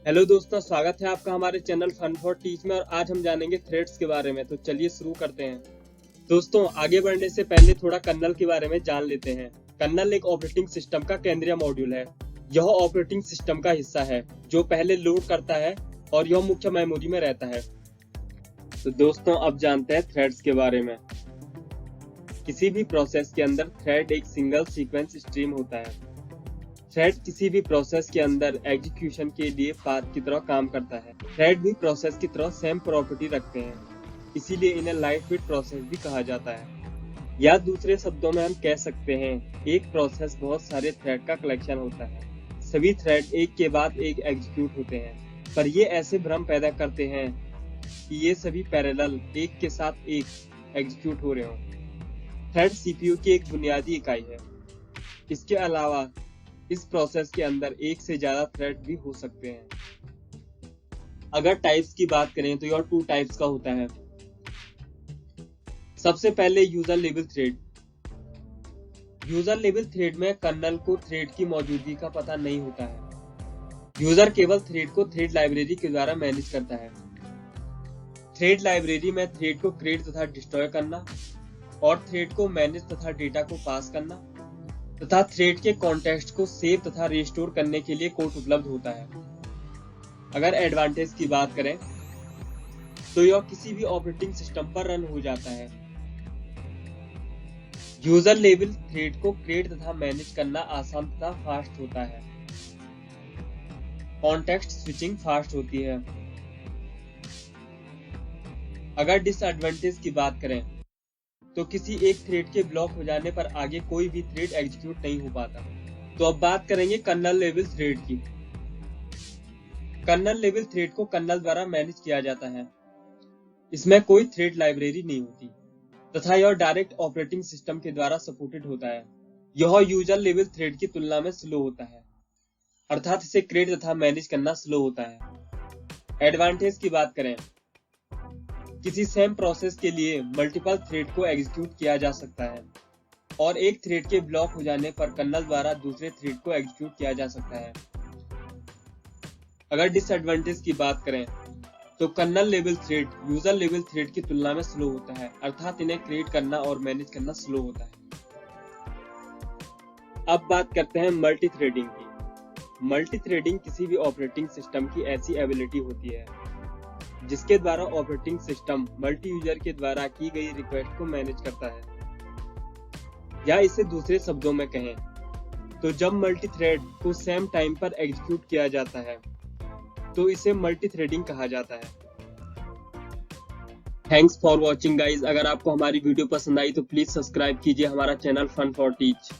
Hello दोस्तों, स्वागत है आपका हमारे चैनल फन फॉर टीच में। और आज हम जानेंगे थ्रेड्स के बारे में। तो चलिए शुरू करते हैं। दोस्तों, आगे बढ़ने से पहले थोड़ा कर्नल के बारे में जान लेते हैं। कर्नल एक ऑपरेटिंग सिस्टम का केंद्रीय मॉड्यूल है। यह ऑपरेटिंग सिस्टम का हिस्सा है जो पहले लोड करता है और यह मुख्य मेमोरी में रहता है। तो दोस्तों, अब जानते हैं थ्रेड्स के बारे में। किसी भी प्रोसेस के अंदर थ्रेड एक सिंगल सीक्वेंस स्ट्रीम होता है। थ्रेड किसी भी प्रोसेस के अंदर एग्जीक्यूशन के लिए पाथ की तरह काम करता है। थ्रेड भी प्रोसेस की तरह सेम प्रॉपर्टी रखते हैं, इसीलिए इन्हें लाइट वेट प्रोसेस भी कहा जाता है। या दूसरे शब्दों में हम कह सकते हैं, एक प्रोसेस बहुत सारे थ्रेड का कलेक्शन होता है। सभी थ्रेड एक के बाद एक एग्जीक्यूट होते हैं, पर ये ऐसे भ्रम पैदा करते हैं कि ये सभी पैरेलल एक के साथ एक एग्जीक्यूट हो रहे हों। थ्रेड सीपीयू की एक बुनियादी इकाई है। इसके अलावा इस प्रोसेस के अंदर एक से ज्यादा थ्रेड भी हो सकते हैं। अगर टाइप्स की बात करें तो यह 2 टाइप्स का होता है। सबसे पहले user level thread. User level thread में कर्नल को थ्रेड की मौजूदगी का पता नहीं होता है। यूजर केवल थ्रेड को थ्रेड लाइब्रेरी के द्वारा मैनेज करता है। थ्रेड लाइब्रेरी में थ्रेड को क्रिएट तथा डिस्ट्रॉय करना और थ्रेड को मैनेज तथा डेटा को पास करना तथा थ्रेड के कॉन्टेक्स्ट को सेव तथा रिस्टोर करने के लिए कोड उपलब्ध होता है। अगर एडवांटेज की बात करें तो यह किसी भी ऑपरेटिंग सिस्टम पर रन हो जाता है। यूजर लेवल थ्रेड को क्रिएट तथा मैनेज करना आसान तथा फास्ट होता है। कॉन्टेक्स्ट स्विचिंग फास्ट होती है। अगर डिसएडवांटेज की बात करें तो किसी एक थ्रेड के ब्लॉक हो जाने पर आगे कोई भी थ्रेड एग्जीक्यूट नहीं हो पाता। तो अब बात करेंगे कर्नल लेवल थ्रेड की। कर्नल लेवल थ्रेड को कर्नल द्वारा मैनेज किया जाता है। इसमें कोई थ्रेड लाइब्रेरी नहीं होती तथा यह डायरेक्ट ऑपरेटिंग सिस्टम के द्वारा सपोर्टेड होता है। यह यूजर लेवल थ्रेड की तुलना में स्लो होता है, अर्थात इसे क्रिएट तथा मैनेज करना स्लो होता है। एडवांटेज की बात करें, किसी सेम प्रोसेस के लिए मल्टीपल थ्रेड को एग्जीक्यूट किया जा सकता है और एक थ्रेड के ब्लॉक हो जाने पर कर्नल द्वारा दूसरे थ्रेड को एग्जीक्यूट किया जा सकता है। अगर डिसएडवांटेज की बात करें तो kernel level thread user level thread की तुलना में स्लो होता है, अर्थात इन्हें क्रिएट करना और मैनेज करना स्लो होता है। अब बात करते हैं मल्टी थ्रेडिंग की। मल्टी थ्रेडिंग किसी भी ऑपरेटिंग सिस्टम की ऐसी एबिलिटी होती है जिसके द्वारा ऑपरेटिंग सिस्टम मल्टी यूजर के द्वारा की गई रिक्वेस्ट को मैनेज करता है। या इसे दूसरे शब्दों में कहें तो जब मल्टी थ्रेड को सेम टाइम पर एग्जीक्यूट किया जाता है तो इसे मल्टी थ्रेडिंग कहा जाता है। Thanks for watching guys. अगर आपको हमारी वीडियो पसंद आई तो प्लीज सब्सक्राइब कीजिए हमारा चैनल फन फॉर टीच।